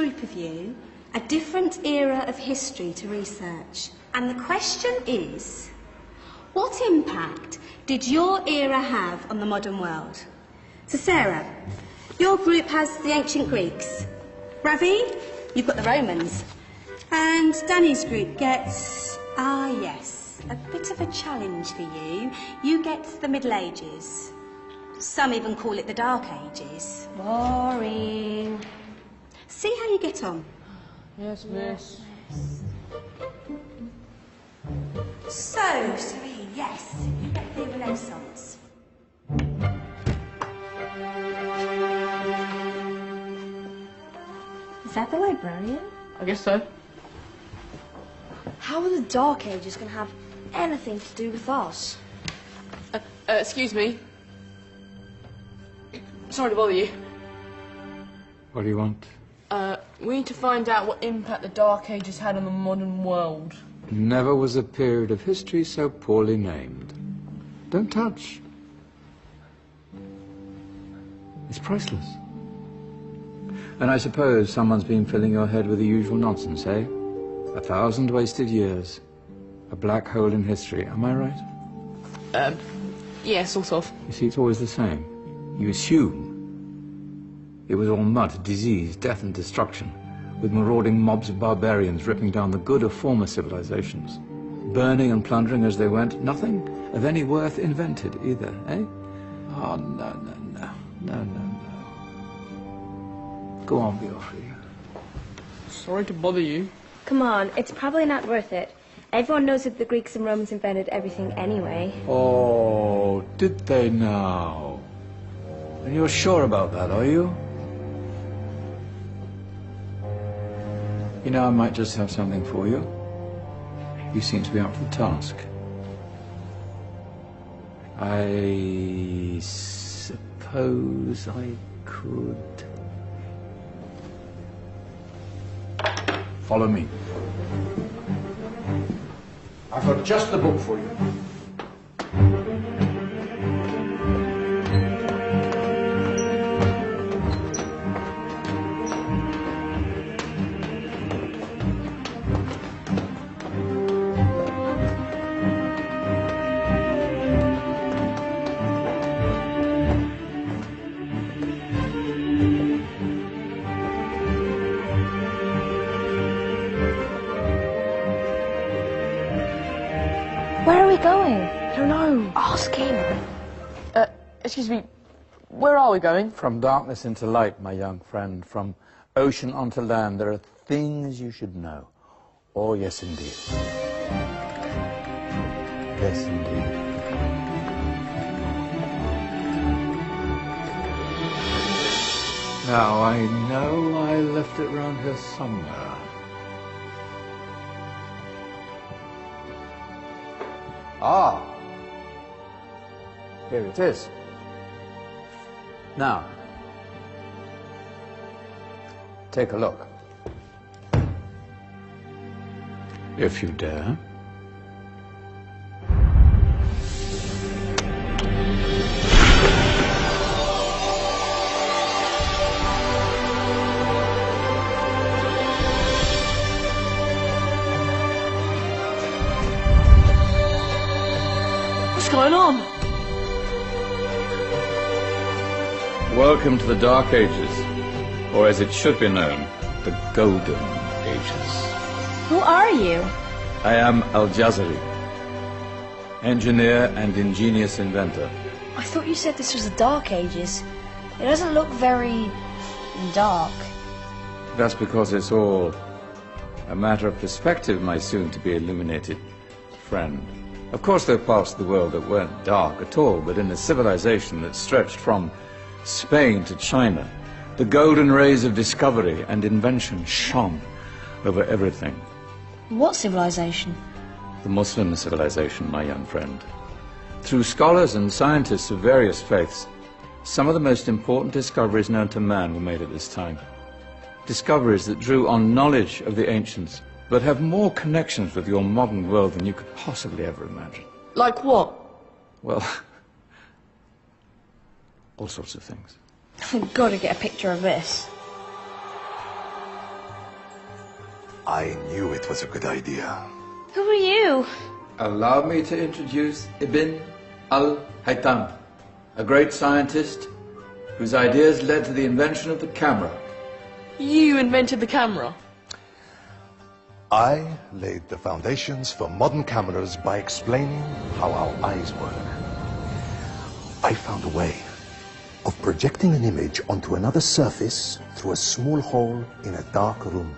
group of you a different era of history to research. And the question is, what impact did your era have on the modern world? So Sarah, your group has the ancient Greeks. Ravi, you've got the Romans. And Danny's group gets, yes, a bit of a challenge for you. You get the Middle Ages. Some even call it the Dark Ages. Boring. See how you get on. Yes, miss. So, Serene, yes, you get the Renaissance. Is that the librarian? I guess so. How are the Dark Ages going to have anything to do with us? Excuse me. Sorry to bother you. What do you want? We need to find out what impact the Dark Ages had on the modern world. Never was a period of history so poorly named. Don't touch. It's priceless. And I suppose someone's been filling your head with the usual nonsense, eh? 1,000 wasted years. A black hole in history, am I right? Yeah, sort of. You see, it's always the same. You assume it was all mud, disease, death and destruction, with marauding mobs of barbarians ripping down the good of former civilizations, burning and plundering as they went. Nothing of any worth invented either, eh? Oh, no. Go on, be off with you. Sorry to bother you. Come on, it's probably not worth it. Everyone knows that the Greeks and Romans invented everything anyway. Oh, did they now? And you're sure about that, are you? You know, I might just have something for you. You seem to be up for the task. I suppose I could... Follow me. I've got just the book for you. Where are we going? I don't know. Ask him. Excuse me, where are we going? From darkness into light, my young friend. From ocean onto land, there are things you should know. Oh, yes, indeed. Yes, indeed. Now, I know I left it round here somewhere. Ah, here it is. Now, take a look. If you dare. What's going on? Welcome to the Dark Ages, or as it should be known, the Golden Ages. Who are you? I am Al-Jazari, engineer and ingenious inventor. I thought you said this was the Dark Ages. It doesn't look very dark. That's because it's all a matter of perspective, my soon-to-be illuminated friend. Of course, there are parts of the world that weren't dark at all, but in a civilization that stretched from Spain to China, the golden rays of discovery and invention shone over everything. What civilization? The Muslim civilization, my young friend. Through scholars and scientists of various faiths, some of the most important discoveries known to man were made at this time. Discoveries that drew on knowledge of the ancients, but have more connections with your modern world than you could possibly ever imagine. Like what? Well, all sorts of things. I've got to get a picture of this. I knew it was a good idea. Who are you? Allow me to introduce Ibn al-Haytham, a great scientist whose ideas led to the invention of the camera. You invented the camera? I laid the foundations for modern cameras by explaining how our eyes work. I found a way of projecting an image onto another surface through a small hole in a dark room,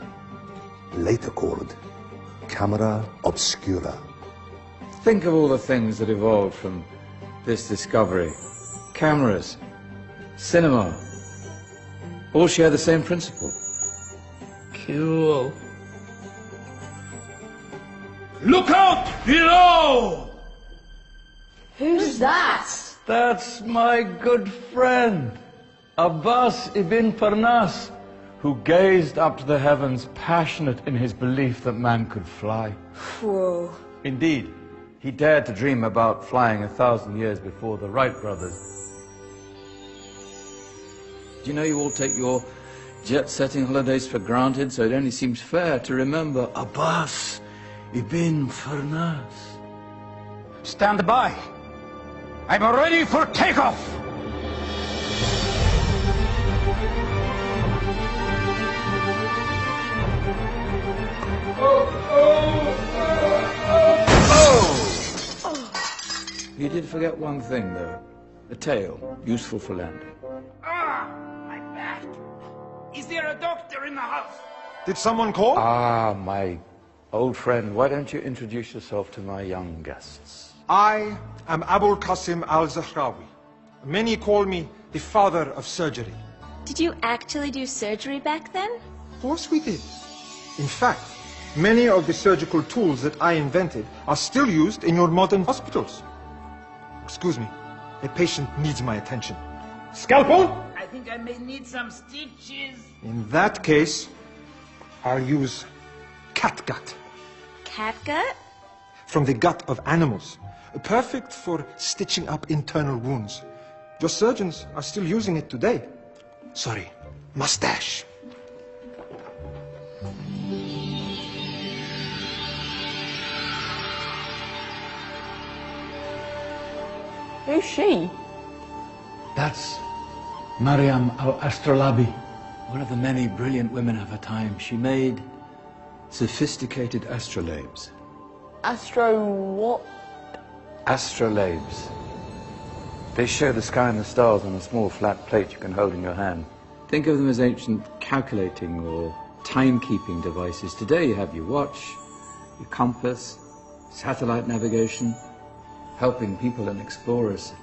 later called camera obscura. Think of all the things that evolved from this discovery. Cameras, cinema, all share the same principle. Cool. Look out below! Who's that? That's my good friend, Abbas ibn Farnas, who gazed up to the heavens, passionate in his belief that man could fly. Whoa. Indeed, he dared to dream about flying 1,000 years before the Wright brothers. Do you know you all take your jet-setting holidays for granted, so it only seems fair to remember Abbas ibn Farnas. Stand by. I'm ready for takeoff. You did forget one thing, though. A tail, useful for landing. Ah, my back. Is there a doctor in the house? Did someone call? Ah, my old friend, why don't you introduce yourself to my young guests? I am Abul Qasim al-Zahrawi. Many call me the father of surgery. Did you actually do surgery back then? Of course we did. In fact, many of the surgical tools that I invented are still used in your modern hospitals. Excuse me, a patient needs my attention. Scalpel? I think I may need some stitches. In that case, I'll use catgut. Catgut? From the gut of animals. Perfect for stitching up internal wounds. Your surgeons are still using it today. Sorry, mustache. Who's she? That's Maryam al-Astrolabi, one of the many brilliant women of her time. She made sophisticated astrolabes. Astro what? Astrolabes. They show the sky and the stars on a small flat plate you can hold in your hand. Think of them as ancient calculating or timekeeping devices. Today you have your watch, your compass, satellite navigation, helping people and explorers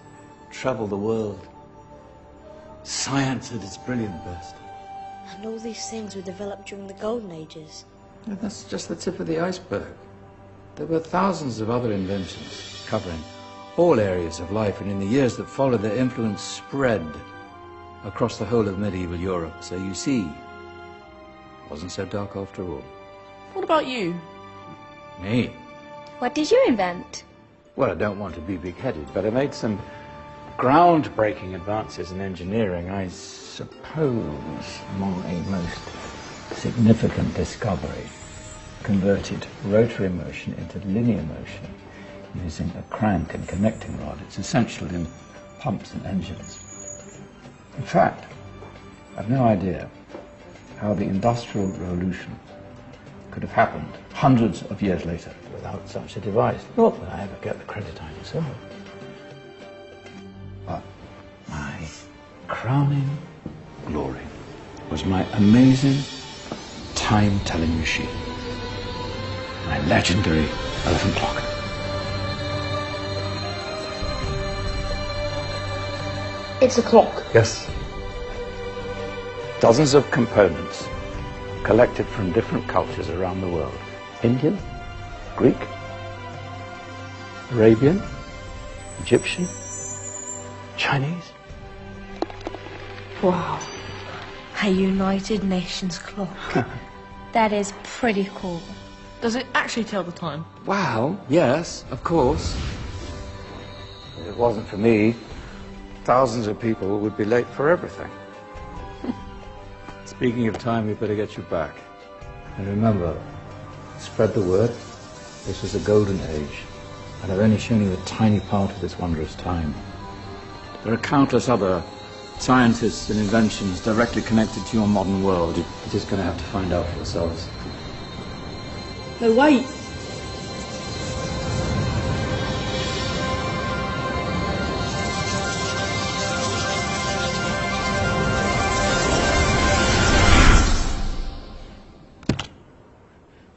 travel the world. Science at its brilliant best. And all these things were developed during the Golden Ages. And that's just the tip of the iceberg. There were thousands of other inventions covering all areas of life, and in the years that followed, their influence spread across the whole of medieval Europe. So you see, it wasn't so dark after all. What about you? Me? What did you invent? Well, I don't want to be big-headed, but I made some groundbreaking advances in engineering. I suppose my most significant discovery converted rotary motion into linear motion using a crank and connecting rod. It's essential in pumps and engines. In fact, I've no idea how the Industrial Revolution could have happened hundreds of years later without such a device. Not that I ever get the credit I deserve. But my crowning glory was my amazing time-telling machine. My legendary elephant clock. It's a clock. Yes. Dozens of components collected from different cultures around the world. Indian, Greek, Arabian, Egyptian, Chinese. Wow. A United Nations clock. That is pretty cool. Does it actually tell the time? Well, yes, of course. If it wasn't for me, thousands of people would be late for everything. Speaking of time, we better get you back. And remember, spread the word. This was the golden age, and I've only shown you a tiny part of this wondrous time. There are countless other scientists and inventions directly connected to your modern world. You're just going to have to find out for yourselves. No, wait.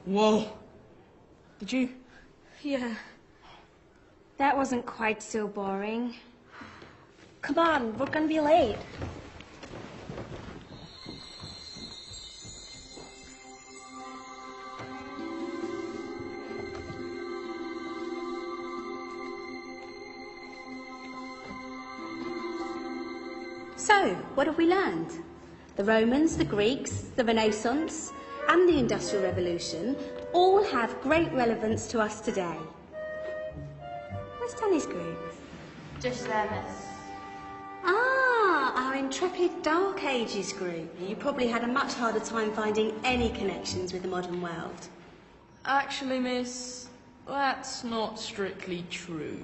Whoa. Did you? Yeah. That wasn't quite so boring. Come on, we're gonna be late. So, what have we learned? The Romans, the Greeks, the Renaissance, and the Industrial Revolution all have great relevance to us today. Where's Danny's group? Just there, miss. Ah, our intrepid Dark Ages group. You probably had a much harder time finding any connections with the modern world. Actually, miss, that's not strictly true.